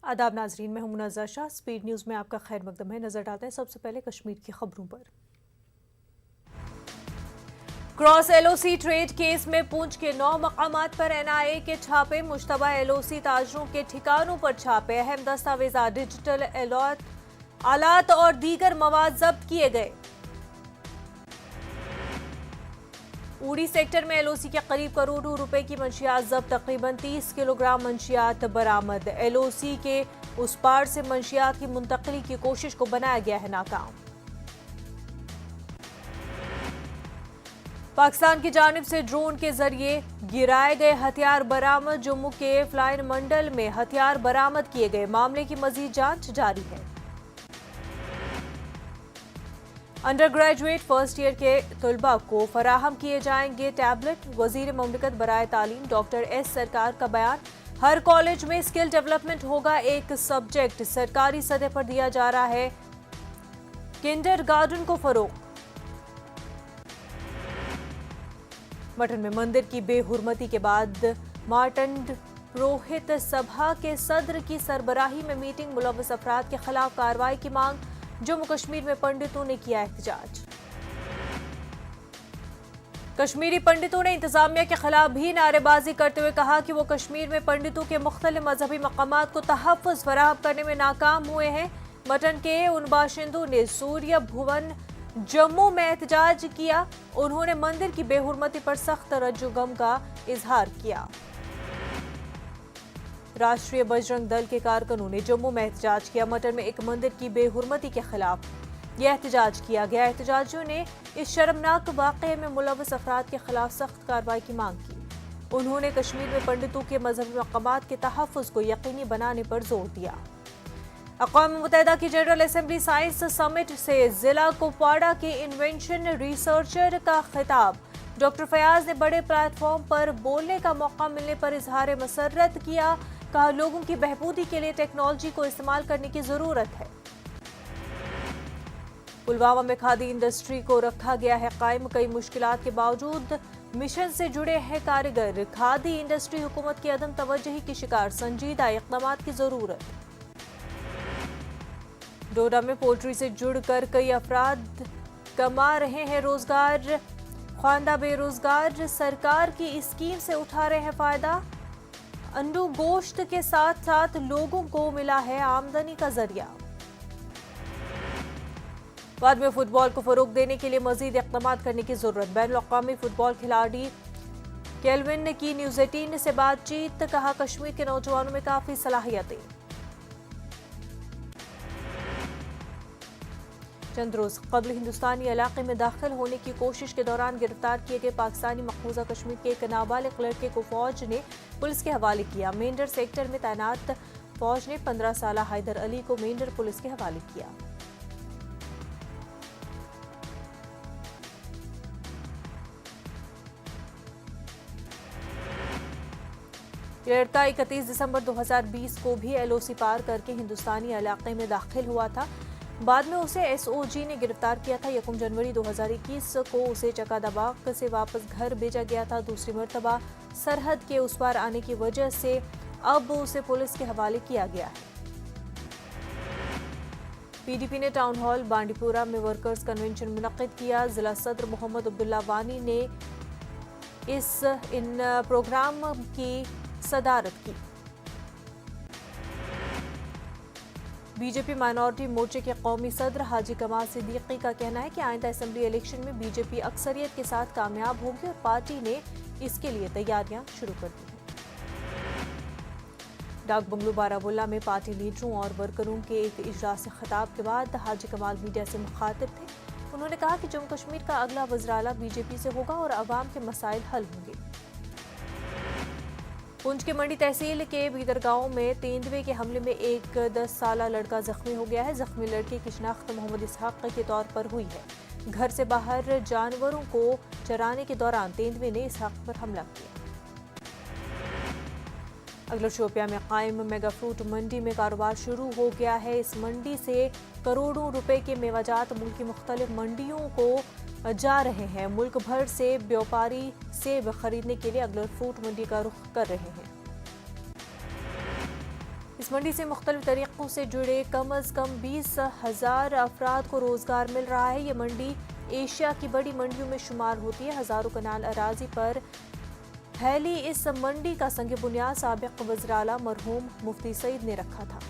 आदाब नाजरीन, मैं हूं मुनज़्ज़ा शाह। स्पीड न्यूज़ में आपका खैर मकदम है। नजर डालते हैं सबसे पहले कश्मीर की खबरों पर। क्रॉस एलओसी ट्रेड केस में पुंछ के 9 मकामात पर एनआईए के छापे। मुश्तबा एलओसी ताजरों के ठिकानों पर छापे। अहम दस्तावेजा, डिजिटल आलात और दीगर मवाद जब्त किए गए। उड़ी सेक्टर में एलओसी के करीब करोड़ों रुपए की मंशियात जब्त। तकरीबन 30 किलोग्राम मंशियात बरामद। एलओसी के उस पार से मंशियात की मुंतकली की कोशिश को बनाया गया है नाकाम। पाकिस्तान की जानिब से ड्रोन के जरिए गिराए गए हथियार बरामद। जम्मू के फ्लाइन मंडल में हथियार बरामद किए गए। मामले की मजीद जांच जारी है। अंडर ग्रेजुएट फर्स्ट ईयर के तलबा को फराहम किए जाएंगे टैबलेट। वजीर ममलिकत बराए तालीम डॉक्टर एस सरकार का बयान। हर कॉलेज में स्किल डेवलपमेंट होगा एक सब्जेक्ट। सरकारी सतह पर दिया जा रहा है किंडरगार्टन को फरोग। मटन में मंदिर की बेहुरमती के बाद मार्टंड पुरोहित सभा के सदर की सरबराही में मीटिंग। मुलव्वस अफराद के खिलाफ कार्रवाई की मांग। जम्मू कश्मीर में पंडितों ने किया एहतजाज। कश्मीरी पंडितों ने इंतजामिया के खिलाफ भी नारेबाजी करते हुए कहा कि वो कश्मीर में पंडितों के मुख्तलिफ मजहबी मकामात को तहफ़्फ़ुज़ फराहम करने में नाकाम हुए हैं। मटन के उन बाशिंदों ने सूर्य भुवन जम्मू में एहतजाज किया। उन्होंने मंदिर की बेहुरमती पर सख्त रज्जुगम का इजहार किया। राष्ट्रीय बजरंग दल के कारकुनों ने जम्मू में एहतजाज किया। मटन में एक मंदिर की बेहुरमती के खिलाफ यह एहतजाज किया गया। एहतजाजियों ने इस शर्मनाक वाक़ये में मुलव्वस अफराद के खिलाफ सख्त कार्रवाई की मांग की। उन्होंने कश्मीर में पंडितों के मजहबी मकामात के तहफ़्फ़ुज़ को यकीनी बनाने पर जोर दिया। अक़वाम मुत्तहिदा की जनरल असेंबली साइंस समिट से जिला कुपवाड़ा के इन्वेंशन रिसर्चर का खिताब। डॉक्टर फयाज ने बड़े प्लेटफॉर्म पर बोलने का मौका मिलने पर इजहार मसर्रत किया। कहा, लोगों की बहबूदी के लिए टेक्नोलॉजी को इस्तेमाल करने की जरूरत है। पुलवामा में खादी इंडस्ट्री को रखा गया है कायम। कई मुश्किलात के बावजूद मिशन से जुड़े हैं कारीगर। खादी इंडस्ट्री हुकूमत की अदम तवज्जुही की शिकार। संजीदा इक़दामात की जरूरत। डोडा में पोल्ट्री से जुड़कर कई अफराद कमा रहे हैं रोजगार। ख्वांदा बेरोजगार सरकार की इस स्कीम से उठा रहे हैं फायदा। अंडू गोश्त के साथ साथ लोगों को मिला है आमदनी का जरिया। बाद में फुटबॉल को फरोग देने के लिए मजीद इक़दाम करने की जरूरत। बैनुल-अक़वामी फुटबॉल खिलाड़ी केल्विन ने की न्यूज़ 18 से बातचीत। कहा, कश्मीर के नौजवानों में काफी सलाहियतें। चंद रोज कबल हिंदुस्तानी इलाके में दाखिल होने की कोशिश के दौरान गिरफ्तार किए गए पाकिस्तानी मकबूजा कश्मीर के एक नाबालिग लड़के को फौज ने पुलिस के हवाले किया। मेंढर सेक्टर में तैनात फौज ने 15 साल हैदर अली को मेंढर पुलिस के हवाले किया। ये लड़का 31 दिसंबर 2020 को भी एलओसी पार करके हिंदुस्तानी इलाके में दाखिल हुआ था। बाद में उसे एसओजी ने गिरफ्तार किया था। 1 जनवरी 2021 को उसे चकादाबाग से वापस घर भेजा गया था। दूसरी मर्तबा सरहद के उस पार आने की वजह से अब उसे पुलिस के हवाले किया गया है। पीडीपी ने टाउन हॉल बांडीपुरा में वर्कर्स कन्वेंशन मुनक्किद किया। जिला सदर मोहम्मद अब्दुल्ला वानी ने इन प्रोग्राम की सदारत की। बीजेपी माइनॉरिटी मोर्चे के कौमी सदर हाजी कमाल सिद्दीकी का कहना है कि आइंदा असेंबली इलेक्शन में बीजेपी अक्सरियत के साथ कामयाब होगी और पार्टी ने इसके लिए तैयारियां शुरू कर दी हैं। डाक बंगलू बारामुल्ला में पार्टी लीडरों और वर्करों के एक इजलास से खिताब के बाद हाजी कमाल मीडिया से मुखातिब थे। उन्होंने कहा कि जम्मू कश्मीर का अगला वज़ीर-ए-आला बीजेपी से होगा और अवाम के मसाइल हल होंगे। पुंछ के मंडी तहसील के भीतर गांव में तेंदुए के हमले में एक 10 साल लड़का जख्मी हो गया है। जख्मी लड़के की शिनाख्त मोहम्मद इसहाक के तौर पर हुई है। घर से बाहर जानवरों को चराने के दौरान तेंदुए ने इसहाक पर हमला किया। अगला शोपिया में कायम मेगा फ्रूट मंडी में कारोबार शुरू हो गया है। इस मंडी से करोड़ों रुपए के मेवाजात मुल्क की मुख्तलिफ मंडियों को जा रहे हैं। मुल्क भर से व्यापारी सेब खरीदने के लिए अगला फ्रूट मंडी का रुख कर रहे हैं। इस मंडी से मुख्तलिफ तरीक़ों से जुड़े कम अज़ कम 20,000 अफराद को रोज़गार मिल रहा है। ये मंडी एशिया की बड़ी मंडियों में शुमार होती है। हज़ारों कनाल अराजी पर फैली इस मंडी का संग बुनियाद साबिक़ वज़ीर आला मरहूम मुफ्ती सईद ने रखा था।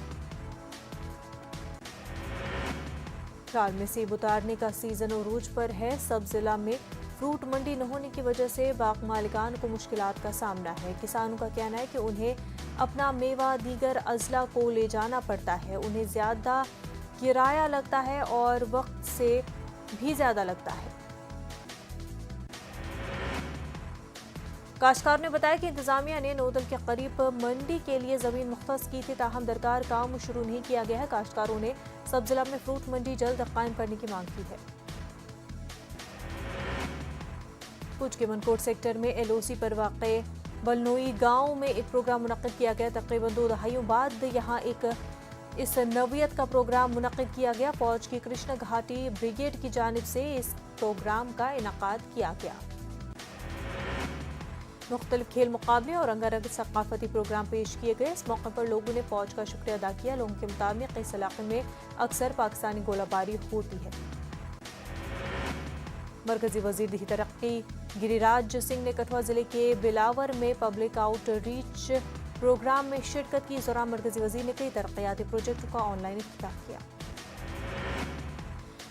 साल में सेब उतारने का सीजन उरूज पर है। सब जिला में फ्रूट मंडी न होने की वजह से बाग मालिकान को मुश्किलात का सामना है। किसानों का कहना है कि उन्हें अपना मेवा दीगर अजला को ले जाना पड़ता है। उन्हें ज़्यादा किराया लगता है और वक्त से भी ज़्यादा लगता है। काश्तकार ने बताया कि इंतजामिया ने नोदल के करीब मंडी के लिए जमीन मुख्तस की थी, ताहम दरकार काम शुरू नहीं किया गया है। काश्तकारों ने सब जिला में फ्रूट मंडी जल्द कायम करने की मांग की है। पुंछ के मनकोट सेक्टर में LOC पर वाक़े बलनोई गांव में एक प्रोग्राम मुनक़्क़िद किया गया। तकरीबन 2 दहाइयों बाद यहाँ इस नवीयत का प्रोग्राम मुनक़्क़िद किया गया। फौज की कृष्ण घाटी ब्रिगेड की जानिब से इस प्रोग्राम का इनेकाद किया गया। मुख्तलिफ खेल मुकाबले और रंगारंग सकाफती प्रोग्राम पेश किए गए। इस मौके पर लोगों ने फौज का शुक्रिया अदा किया। लोगों के मुताबिक इस इलाके में अक्सर पाकिस्तानी गोलाबारी होती है। मरकजी वजीर दी तरक्की गिरिराज सिंह ने कठुआ जिले के बिलावर में पब्लिक आउटरीच प्रोग्राम में शिरकत की। इस दौरान मरकजी वजीर ने कई तरक्याती प्रोजेक्टों का ऑनलाइन इफ्तिताह किया।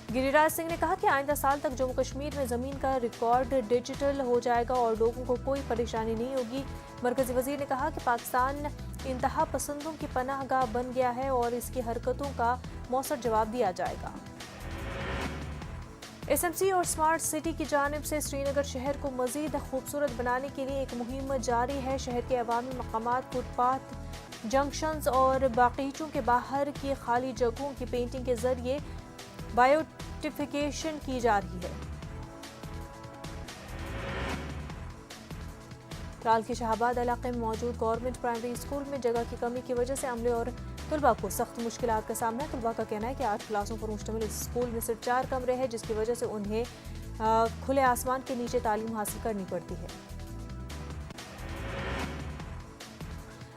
गिरिराज सिंह ने कहा कि आइंदा साल तक जम्मू कश्मीर में जमीन का रिकॉर्ड डिजिटल हो जाएगा और लोगों को कोई परेशानी नहीं होगी। मरकजी वजीर ने कहा कि पाकिस्तान इंतहा पसंदों की पनाहगाह बन गया है और इसकी हरकतों का मौसर जवाब दिया जाएगा। SMC और स्मार्ट सिटी की जानिब से श्रीनगर शहर को मजीद खूबसूरत बनाने के लिए एक मुहिम जारी है। शहर के अवामी मकामात, फुटपाथ, जंक्शंस और बागीचों के बाहर की खाली जगहों की पेंटिंग के जरिए बायोटिफिकेशन की जा रही है। त्राल के शाहबाद इलाके में मौजूद गवर्नमेंट प्राइमरी स्कूल में जगह की कमी की वजह से अमले और तलबा को सख्त मुश्किलात का सामना है। तलबा का कहना है कि 8 क्लासों पर मुश्तमिल इस स्कूल में सिर्फ 4 कमरे हैं, जिसकी वजह से उन्हें खुले आसमान के नीचे तालीम हासिल करनी पड़ती है।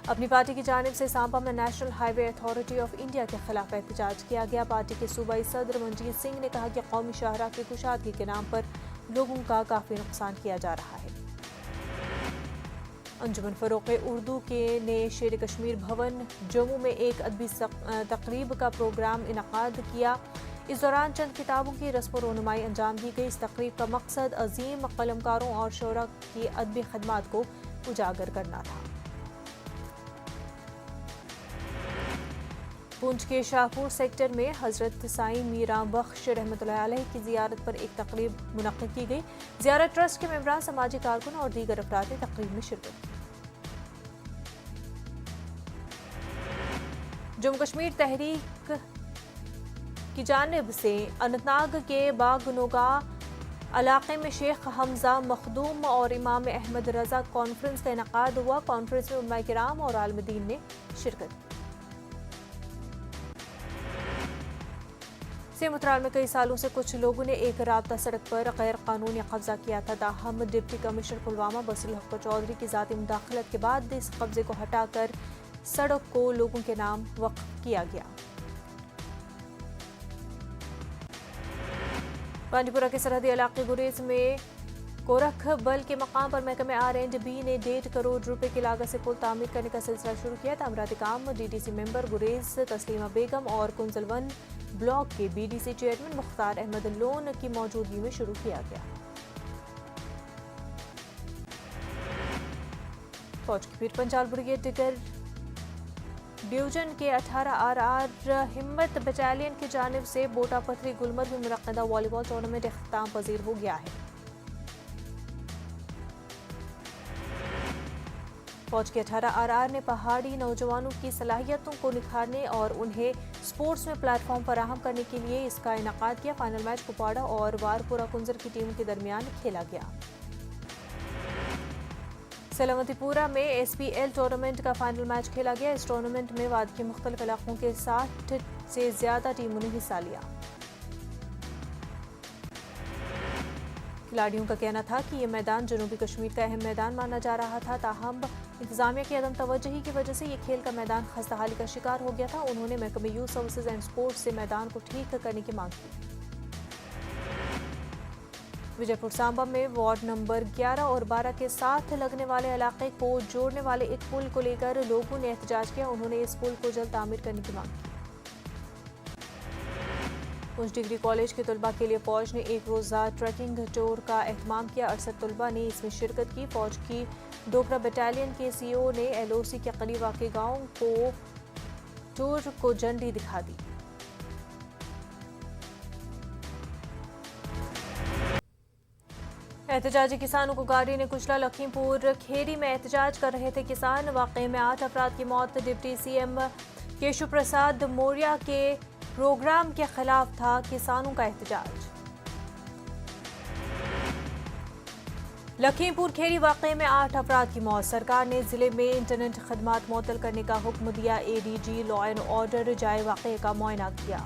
अपनी पार्टी की जानिब से सांबा में national highway authority of India के खिलाफ एहतजाज किया गया। पार्टी के सूबाई सदर मंजीत सिंह ने कहा कि कौमी शाहराह की कुशादगी के नाम पर लोगों का काफ़ी नुकसान किया जा रहा है। अंजुमन फ़रोग़ उर्दू के ने शेर कश्मीर भवन जम्मू में एक अदबी तकरीब का प्रोग्राम इनेकाद किया। इस दौरान चंद किताबों की रस्म व रुनुमाई अंजाम दी गई। इस तकरीब का मकसद अजीम कलमकारों और शोरा की अदबी खदमात को उजागर करना था। पुंछ के शाहपुर सेक्टर में हजरत साईं मीरा बख्श रहमतुल्लाह अलैह की जियारत पर एक तकरीब मुनक़्क़िद की गई। जियारत ट्रस्ट के मेंबरान, समाजी कारकुन और दीगर अफराद ने तकरीब में शिरकत की। जम्मू कश्मीर तहरीक की जानिब से अनंतनाग के बागनोगा इलाके में शेख हमजा मखदूम और इमाम अहमद रजा कॉन्फ्रेंस का इनेकाद हुआ। कॉन्फ्रेंस में उलमाए किराम और आलिम-ए-दीन ने शिरकत की। सेमुतराल में कई सालों से कुछ लोगों ने एक राब्ता सड़क पर गैर कानूनी कब्जा किया था। ताहम डिप्टी कमिश्नर पुलवामा बसीर हक चौधरी की जाती मुदाखलत के बाद इस कब्जे को हटाकर सड़क को लोगों के नाम वक्फ किया गया। बांडीपुरा के सरहदी इलाके गुरेज में कोरख बल के मकाम पर महकमे R&B ने 1.5 करोड़ रुपए की लागत से पुल तामीर करने का सिलसिला शुरू किया। तामीराती काम DDC मेंबर गुरेज तस्लीमा बेगम और कुंजलवन ब्लॉक के BDC चेयरमैन मुख्तार अहमद लोन की मौजूदगी में शुरू किया गया। फौज की Pir Panjal brigade digger division के 18 RR हिम्मत बटालियन की जानिब से बोटा पथरी गुलमर्ग में मुनक्किदा वॉलीबॉल टूर्नामेंट इख्तिताम पजीर हो गया है। फौज के 18 RR ने पहाड़ी नौजवानों की सलाहियतों को निखारने और उन्हें स्पोर्ट्स में प्लेटफॉर्म फराहम करने के लिए इसका इनेकाद किया। फाइनल मैच कुपवाड़ा और वारपुरा कुंजर की टीमों के दरमियान खेला गया। सलामतीपुरा में SPL टूर्नामेंट का फाइनल मैच खेला गया। इस टूर्नामेंट में वादी के मुख्तलिफ इलाकों के 60 से ज्यादा टीमों ने हिस्सा लिया। खिलाड़ियों का कहना था कि ये मैदान जनूबी कश्मीर का अहम मैदान माना जा रहा था, ताहम इंतजामिया की अदम तवज्जुही की वजह से ये खेल का मैदान खस्ताहाली का शिकार हो गया था। उन्होंने महकमे यूथ सर्विसेज एंड स्पोर्ट्स से मैदान को ठीक करने की मांग की। विजयपुर सांबा में वार्ड नंबर 11 और 12 के साथ लगने वाले इलाके को जोड़ने वाले एक पुल को लेकर लोगों ने एहतजाज किया। उन्होंने इस पुल को जल्द तामीर करने की मांग की। उच्च डिग्री कॉलेज के तलबा के लिए फौज ने एक रोजा ट्रैकिंग टूर का एहतमाम किया। 68 तलबा ने इसमें शिरकत की। फौज की डोगरा बटालियन के सीओ ने एलओसी के करीब वाक़े गांव को टूर को झंडी दिखा दी। एहतजाजी किसानों को गाड़ी ने कुचला। लखीमपुर खेरी में एहतजाज कर रहे थे किसान। वाक़े में 8 अफराद की मौत। डिप्टी सीएम केशव प्रसाद मौर्य के प्रोग्राम के खिलाफ था किसानों का एहतजाज। लखीमपुर खेरी वाक़े में 8 अफराद की मौत। सरकार ने जिले में इंटरनेट खदमात मुअत्तल करने का हुक्म दिया। एडीजी लॉ एंड ऑर्डर जाए वाक़े का मुआयना किया।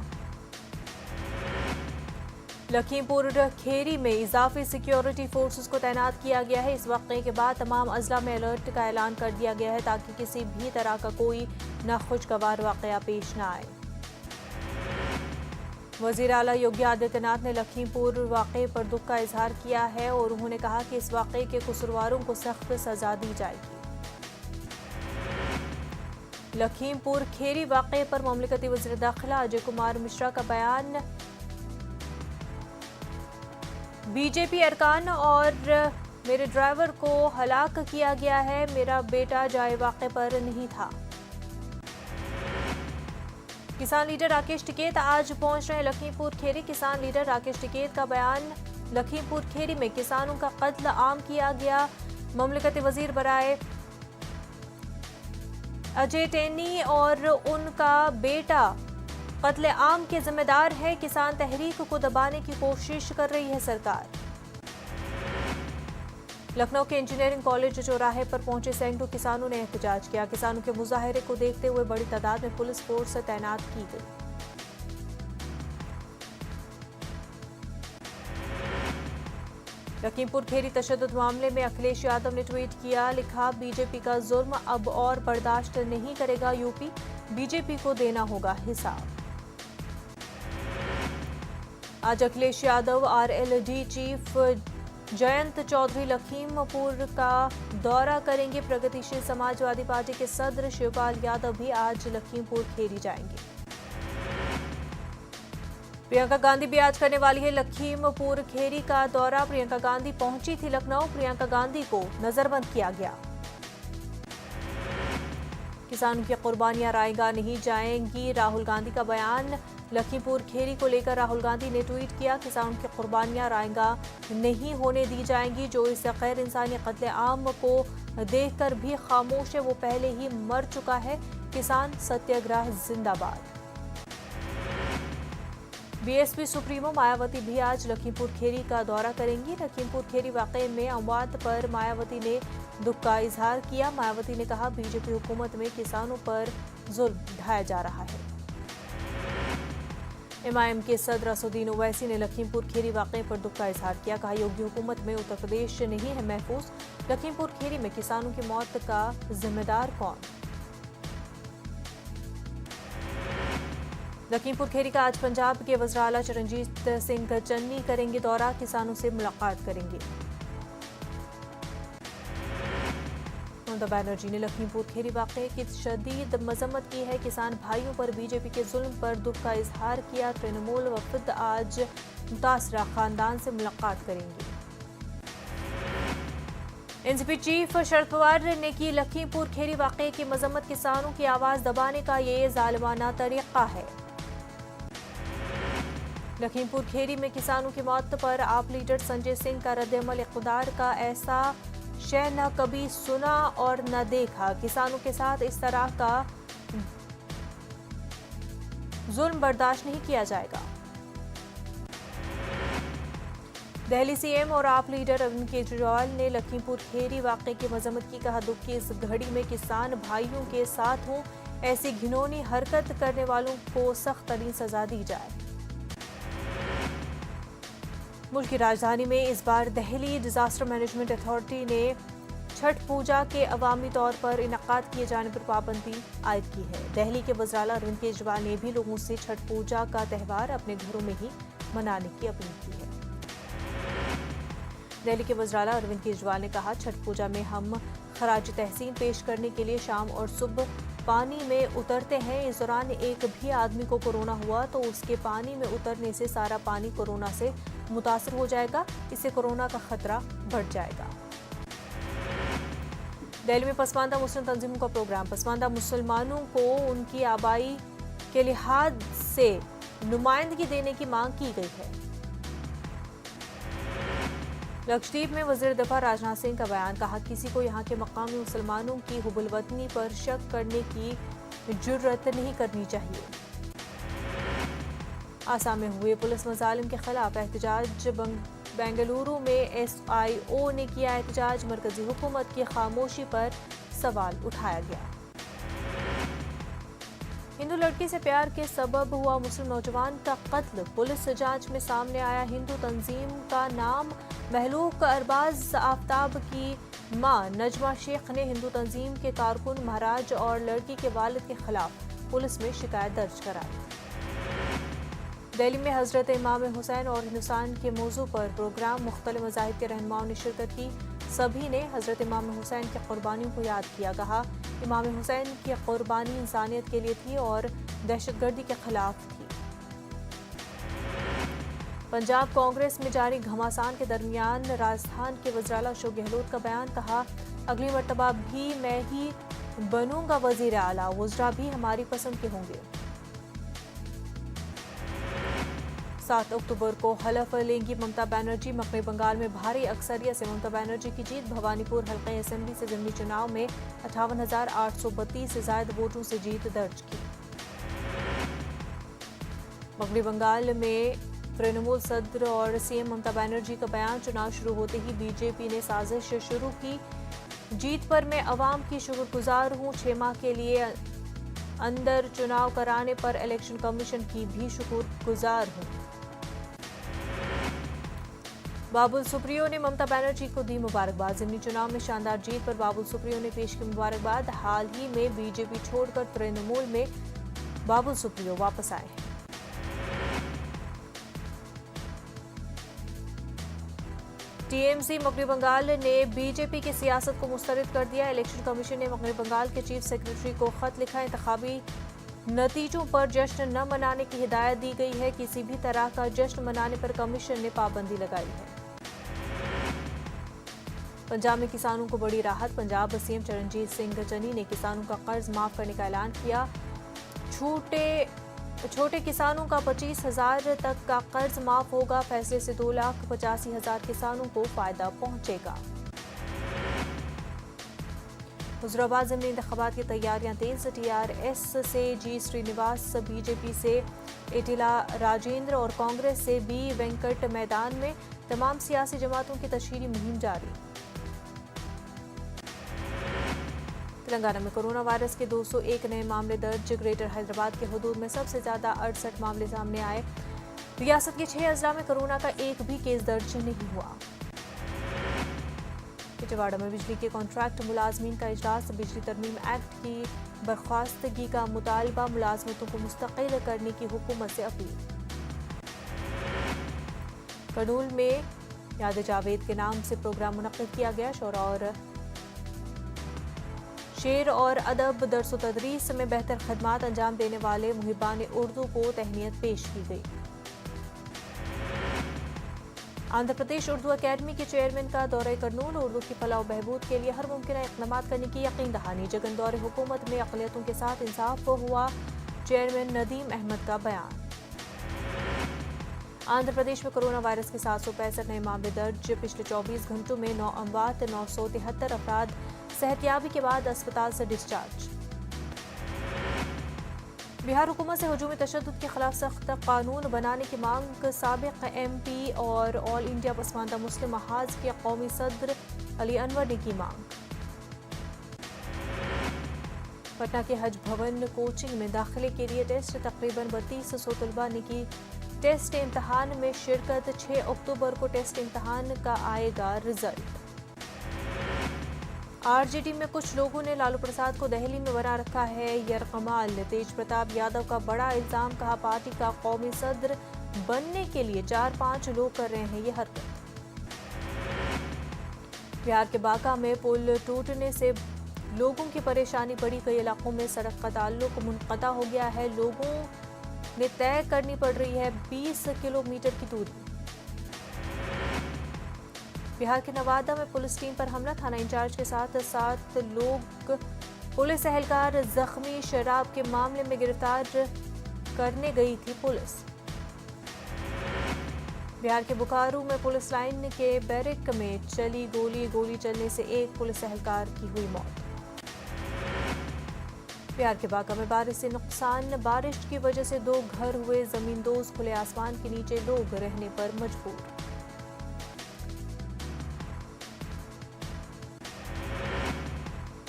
लखीमपुर खेरी में इजाफी सिक्योरिटी फोर्सेस को तैनात किया गया है। इस वाक़े के बाद तमाम अजला में अलर्ट का ऐलान कर दिया गया है ताकि किसी भी तरह का कोई नाखुशगवार वाक़या पेश न आए। वज़ीर आला योगी आदित्यनाथ ने लखीमपुर वाक़े पर दुख का इजहार किया है और उन्होंने कहा कि इस वाक़े के कसूरवारों को सख्त सजा दी जाएगी। लखीमपुर खेरी वाक़े पर ममलिकती वज़ीर दाखिला अजय कुमार मिश्रा का बयान। बीजेपी अरकान और मेरे ड्राइवर को हलाक किया गया है। मेरा बेटा जाए वाक़े पर नहीं था। किसान लीडर राकेश टिकैत आज पहुंच रहे हैं लखीमपुर खेरी। किसान लीडर राकेश टिकैत का बयान। लखीमपुर खेरी में किसानों का कत्ल आम किया गया। ममलिकती वजीर बराए अजय टेनी और उनका बेटा कत्ले आम के जिम्मेदार है। किसान तहरीक को दबाने की कोशिश कर रही है सरकार। लखनऊ के इंजीनियरिंग कॉलेज चौराहे पर पहुंचे सैकड़ों किसानों ने एहतजाज किया। किसानों के मुजाहरे को देखते हुए बड़ी तादाद में पुलिस फोर्स तैनात की गई। लखीमपुर खेरी तशद्दुद मामले में अखिलेश यादव ने ट्वीट किया। लिखा, बीजेपी का जुल्म अब और बर्दाश्त नहीं करेगा यूपी। बीजेपी को देना होगा हिसाब। आज अखिलेश यादव आरएलडी चीफ जयंत चौधरी लखीमपुर का दौरा करेंगे। प्रगतिशील समाजवादी पार्टी के सदर शिवपाल यादव भी आज लखीमपुर खेरी जाएंगे। प्रियंका गांधी भी आज करने वाली है लखीमपुर खेरी का दौरा। प्रियंका गांधी पहुंची थी लखनऊ। प्रियंका गांधी को नजरबंद किया गया। किसानों की कुर्बानियां रायगा नहीं जाएंगी, राहुल गांधी का बयान। लखीमपुर खेरी को लेकर राहुल गांधी ने ट्वीट किया। किसानों की कुर्बानियां रायगा नहीं होने दी जाएंगी। जो इस गैर इंसानी कत्ले आम को देखकर भी खामोश है वो पहले ही मर चुका है। किसान सत्याग्रह जिंदाबाद। बीएसपी सुप्रीमो मायावती भी आज लखीमपुर खेरी का दौरा करेंगी। लखीमपुर खेरी वाक़े में अमवात पर मायावती ने दुख का इजहार किया। मायावती ने कहा, बीजेपी हुकूमत में किसानों पर जुल्म ढाया जा रहा है। एमआईएम के सदर असदुद्दीन ओवैसी ने लखीमपुर खेरी वाक़े पर दुख का इजहार किया। कहा, योगी हुकूमत में उत्तर प्रदेश नहीं है महफूज। लखीमपुर खेरी में किसानों की मौत का जिम्मेदार कौन? लखीमपुर खेरी का आज पंजाब के वज़ीर आला चरणजीत सिंह चन्नी करेंगे दौरा। किसानों से मुलाकात करेंगे। ममता बनर्जी ने लखीमपुर खेरी वाक़े की शदीद मजम्मत की है। किसान भाइयों पर बीजेपी के जुल्म पर दुख का इजहार किया। तृणमूल वफद आज मुतासरा खानदान से मुलाकात करेंगे। एनसीपी चीफ शरद पवार ने की लखीमपुर खेरी वाक़े की मजम्मत। किसानों की आवाज दबाने का ये जालिमाना तरीका है। लखीमपुर खेरी में किसानों की मौत पर आप लीडर संजय सिंह का रद्द-ए-अमल। इक़्तिदार का ऐसा शय न कभी सुना और न देखा। किसानों के साथ इस तरह का जुल्म बर्दाश्त नहीं किया जाएगा। दिल्ली सीएम और आप लीडर अरविंद केजरीवाल ने लखीमपुर खेरी वाक़े की मजम्मत की। कहा, दुख की इस घड़ी में किसान भाइयों के साथ हों। ऐसी घिनौनी हरकत करने वालों को सख्त तरीन सजा दी जाए। मुल्क की राजधानी में इस बार दिल्ली डिजास्टर मैनेजमेंट अथॉरिटी ने छठ पूजा के अवामी तौर पर इनकाद किए जाने पर पाबंदी आयद की है। दिल्ली के वज़ीर-ए-आला अरविंद केजरीवाल ने भी लोगों से छठ पूजा का त्यौहार अपने घरों में ही मनाने की अपील की है। दिल्ली के वज़ीर-ए-आला अरविंद केजरीवाल ने कहा, छठ पूजा में हम खराज तहसीन पेश करने के लिए शाम और सुबह पानी में उतरते हैं। इस दौरान एक भी आदमी को कोरोना हुआ तो उसके पानी में उतरने से सारा पानी कोरोना से मुतासर हो जाएगा। इससे कोरोना का खतरा बढ़ जाएगा। दिल्ली में पसमानदा मुस्लिम तंजीमों का प्रोग्राम। पसमानदा मुसलमानों को उनकी आबाई के लिहाज से नुमाइंदगी देने की मांग की गई है। लक्षद्वीप में वज़ीर दिफा राजनाथ सिंह का बयान। कहा, किसी को यहाँ के मकामी मुसलमानों की हुब्बुल वतनी पर शक करने की जुर्रत नहीं करनी चाहिए। आसाम में हुए पुलिस मजालिम के खिलाफ एहतजाज। बेंगलुरु में SIO ने किया एहतजाज। मरकजी हुकूमत की खामोशी पर सवाल उठाया गया। हिंदू लड़की से प्यार के सबब हुआ मुस्लिम नौजवान का कत्ल। पुलिस जांच में सामने आया। हिंदू तंजीम का नाम महलूक अरबाज आफ्ताब की मां नजमा शेख ने हिंदू तंजीम के कारकुन महाराज और लड़की के वालिद के खिलाफ पुलिस में शिकायत दर्ज कराई। दिल्ली में हजरत इमाम हुसैन और हिंदुस्तान के मौजू पर प्रोग्राम। मुख्तलिफ मज़ाहिब के रहनुमाओं ने शिरकत की। सभी ने हजरत इमाम हुसैन की कुर्बानियों को याद किया। कहा, इमाम हुसैन की कुर्बानी इंसानियत के लिए थी और दहशतगर्दी के खिलाफ थी। पंजाब कांग्रेस में जारी घमासान के दरमियान राजस्थान के वज़ीर-ए-आला अशोक गहलोत का बयान। कहा, अगली मर्तबा भी मैं ही बनूंगा वज़ीर आला। वज़रा भी हमारी पसंद के होंगे। 7 अक्टूबर को हलफ लेंगी ममता बनर्जी। मगरबी बंगाल में भारी अक्सरियत से ममता बनर्जी की जीत। भवानीपुर हल्के असेंबली से ज़मीनी चुनाव में 58,832 से ज्यादा वोटों से जीत दर्ज की। मगरबी बंगाल में तृणमूल सदर और CM ममता बनर्जी का बयान। चुनाव शुरू होते ही बीजेपी ने साजिश शुरू की। जीत पर मैं अवाम की शुक्रगुजार हूँ। 6 माह के लिए अंदर चुनाव कराने पर इलेक्शन कमीशन की भी शुक्रगुजार हूँ। बाबुल सुप्रियो ने ममता बनर्जी को दी मुबारकबाद। ज़मीनी चुनाव में शानदार जीत पर बाबुल सुप्रियो ने पेश की मुबारकबाद। हाल ही में बीजेपी छोड़कर तृणमूल में बाबुल सुप्रियो वापस आए हैं। TMC मगरबी बंगाल ने बीजेपी की सियासत को मुस्तरद कर दिया। इलेक्शन कमीशन ने मगरबी बंगाल के चीफ सेक्रेटरी को खत लिखा। इंतखाबी नतीजों पर जश्न न मनाने की हिदायत दी गई है। किसी भी तरह का जश्न मनाने पर कमीशन ने पाबंदी लगाई है। पंजाब में किसानों को बड़ी राहत। पंजाब CM चरणजीत सिंह चन्नी ने किसानों का कर्ज माफ करने का ऐलान किया। छोटे किसानों का 25,000 तक का कर्ज माफ होगा। फैसले से 2,85,000 किसानों को फायदा पहुंचेगा। हुजूराबाद ज़मीनी इंतखाबात की तैयारियां तेज। TRS से G श्रीनिवास, बीजेपी से एटिला राजेंद्र और कांग्रेस से B वेंकट मैदान में। तमाम सियासी जमातों की तशहीरी मुहिम जारी। तेलंगाना में कोरोना वायरस के 201 नए मामले दर्ज। ग्रेटर हैदराबाद के हुदूद में सबसे ज्यादा 68 मामले सामने आए। रियासत के 6 अजला में कोरोना का एक भी केस दर्ज नहीं हुआ। पिछवाड़ा में बिजली के कॉन्ट्रैक्ट मुलाजमीन का इजलास। बिजली तरमीम एक्ट की बर्खास्तगी का मुतालबा। मुलाजमतों को मुस्तकिल करने की हुकूमत से अपील। कर्नूल में याद जावेद के नाम से प्रोग्राम मुनक्किद किया गया। शेर और अदब दर्स व तदरीस में बेहतर खदमात अंजाम देने वाले मुहिबान उर्दू को तहनीत पेश की गई। आंध्र प्रदेश उर्दू अकेडमी के चेयरमैन का दौरे कर्नूल। उर्दू की फलाह व बहबूद के लिए हर मुमकिन इक़दाम करने की यकीन दहानी। जगन दौरे हुकूमत में अक़लियतों के साथ इंसाफ हुआ। चेयरमैन नदीम अहमद का बयान। आंध्र प्रदेश में कोरोना वायरस के 765 नए मामले दर्ज। पिछले 24 घंटों में 9 अमवात। 973 अफराद सेहतियाबी के बाद अस्पताल से डिस्चार्ज। बिहार हुकूमत से हुजूमी तशद्दुद के खिलाफ सख्त कानून बनाने की मांग। साबिक MP और ऑल इंडिया पसमानदा मुस्लिम महाज के कौमी सदर अली अनवर ने की मांग। पटना के हज भवन कोचिंग में दाखिले के लिए टेस्ट। तकरीबन 3200 तलबा ने की टेस्ट इम्तहान में शिरकत। 6 अक्टूबर को टेस्ट इम्तहान का आएगा रिजल्ट। आरजेडी में कुछ लोगों ने लालू प्रसाद को दहली में बना रखा है यरकमाल। तेज प्रताप यादव का बड़ा इल्जाम, कहा पार्टी का कौमी सदर बनने के लिए 4-5 लोग कर रहे हैं ये हरकत। बिहार के बांका में पुल टूटने से लोगों की परेशानी बढ़ी, कई इलाकों में सड़क का ताल्लुक मुनक़ता हो गया है, लोगों ने तय करनी पड़ रही है 20 किलोमीटर की दूरी। बिहार के नवादा में पुलिस टीम पर हमला, थाना इंचार्ज के साथ 7 लोग पुलिस एहलकार जख्मी, शराब के मामले में गिरफ्तार करने गई थी पुलिस। बिहार के बोकारो में पुलिस लाइन के बैरक में चली गोली चलने से एक पुलिस एहलकार की हुई मौत। बिहार के बांका में बारिश से नुकसान, बारिश की वजह से 2 घर हुए जमींदोज, खुले आसमान के नीचे लोग रहने पर मजबूर।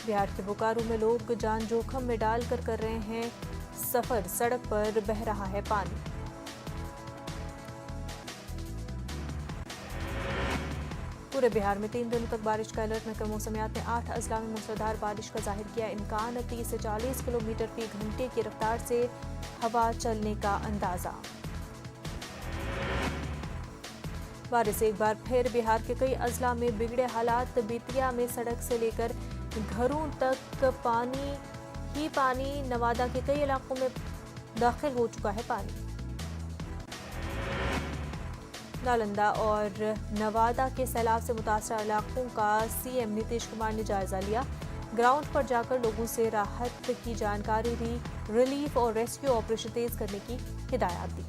बिहार के बोकारो में लोग जान जोखिम में डालकर कर रहे हैं सफर, सड़क पर बह रहा है पानी। पूरे बिहार में 3 दिनों तक बारिश का अलर्ट महकमा मौसमियात ने 8 अजला में मूसलाधार बारिश का जाहिर किया इम्कान, 30 से 40 किलोमीटर फी घंटे की रफ्तार से हवा चलने का अंदाजा। बारिश से एक बार फिर बिहार के कई अजला में बिगड़े हालात, बेतिया में सड़क से लेकर घरों तक पानी ही पानी, नवादा के कई इलाकों में दाखिल हो चुका है पानी। नालंदा और नवादा के सैलाब से मुतासर इलाकों का सीएम नीतीश कुमार ने जायजा लिया, ग्राउंड पर जाकर लोगों से राहत की जानकारी दी, रिलीफ और रेस्क्यू ऑपरेशन तेज करने की हिदायत दी।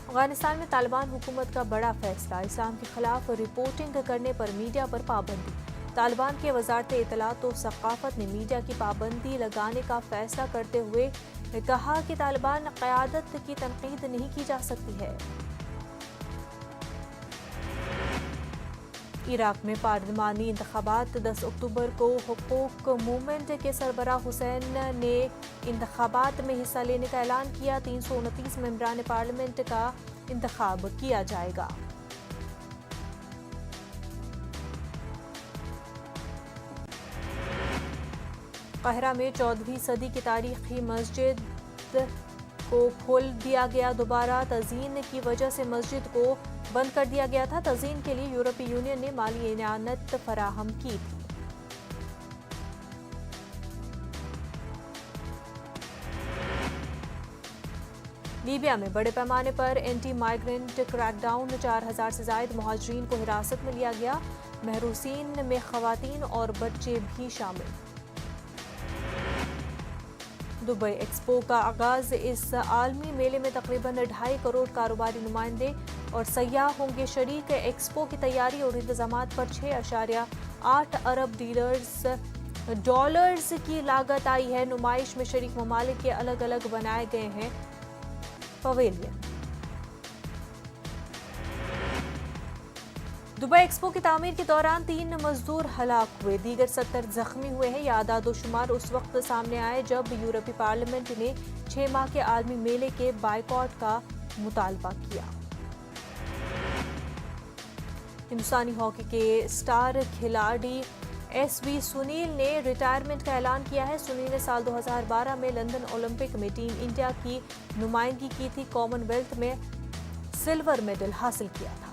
अफगानिस्तान में तालिबान हुकूमत का बड़ा फैसला, इस्लाम के खिलाफ रिपोर्टिंग करने पर मीडिया पर पाबंदी। तालिबान के वजारत इत्तलात और सकाफत ने मीडिया की पाबंदी लगाने का फैसला करते हुए कहा कि तालिबान क़यादत की तनकीद नहीं की जा सकती है। इराक में पार्लिमानी इंतखाबात 10 अक्टूबर को, हुकूक मूवमेंट के सरबराह हुसैन ने इंतखाबात में हिस्सा लेने का ऐलान किया, 329 मेंबरान पार्लियामेंट का इंतखाब किया जाएगा। काहिरा में 14वीं सदी की तारीखी मस्जिद को खोल दिया गया दोबारा, तज़ीन की वजह से मस्जिद को बंद कर दिया गया था। तज़ीन के लिए यूरोपीय यूनियन ने माली इनानत फराहम की थी। लीबिया में बड़े पैमाने पर एंटी माइग्रेंट क्रैकडाउन, 4000 से ज्यादा मुहाजिरीन को हिरासत में लिया गया, महरूसीन में खवातीन और बच्चे भी शामिल। दुबई एक्सपो का आगाज, इस आलमी मेले में तकरीबन 2.5 करोड़ कारोबारी नुमाइंदे और सयाह होंगे शरीक। एक्सपो की तैयारी और इंतजामात पर 6.8 अरब डॉलर्स की लागत आई है। नुमाइश में शरीक ममालिक के अलग अलग बनाए गए हैं पवेलियन। दुबई एक्सपो की तामीर के दौरान 3 मजदूर हलाक हुए, दीगर 70 जख्मी हुए हैं। यह आदादोशुमार उस वक्त सामने आए जब यूरोपीय पार्लियामेंट ने 6 माह के आलमी मेले के बायकॉट का मुतालबा किया। हिंदुस्तानी हॉकी के स्टार खिलाड़ी SV सुनील ने रिटायरमेंट का ऐलान किया है। सुनील ने साल 2012 में लंदन ओलंपिक में टीम इंडिया की नुमाइंदगी की थी, कॉमनवेल्थ में सिल्वर मेडल हासिल किया था।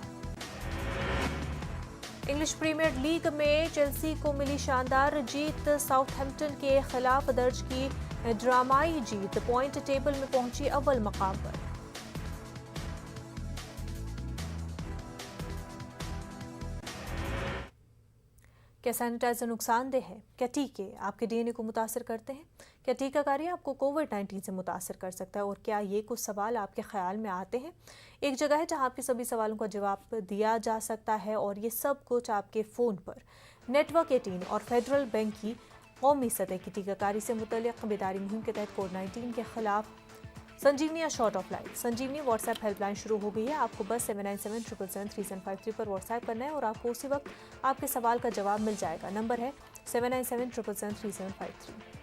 इंग्लिश प्रीमियर लीग में चेल्सी को मिली शानदार जीत, साउथहैम्पटन के खिलाफ दर्ज की ड्रामाई जीत, पॉइंट टेबल में पहुंची अव्वल मकाम पर। क्या सैनिटाइजर नुकसानदेह है? क्या टीके आपके DNA को मुतासर करते हैं? क्या टीकाकारी आपको कोविड-19 से मुतासर कर सकता है? और क्या ये कुछ सवाल आपके ख्याल में आते हैं? एक जगह है जहां आपके सभी सवालों का जवाब दिया जा सकता है, और ये सब कुछ आपके फ़ोन पर। नेटवर्क 18 और फेडरल बैंक की कौमी सतह की टीकाकारी से मुतल्लिक़ बेदारी मुहिम के तहत कोविड-19 के खिलाफ संजीवनी या short of life Sanjeevani WhatsApp helpline शुरू हो गई है। आपको बस 7977773753 पर व्हाट्सएप करना है और आपको उसी वक्त आपके सवाल का जवाब मिल जाएगा। नंबर है 7977773753।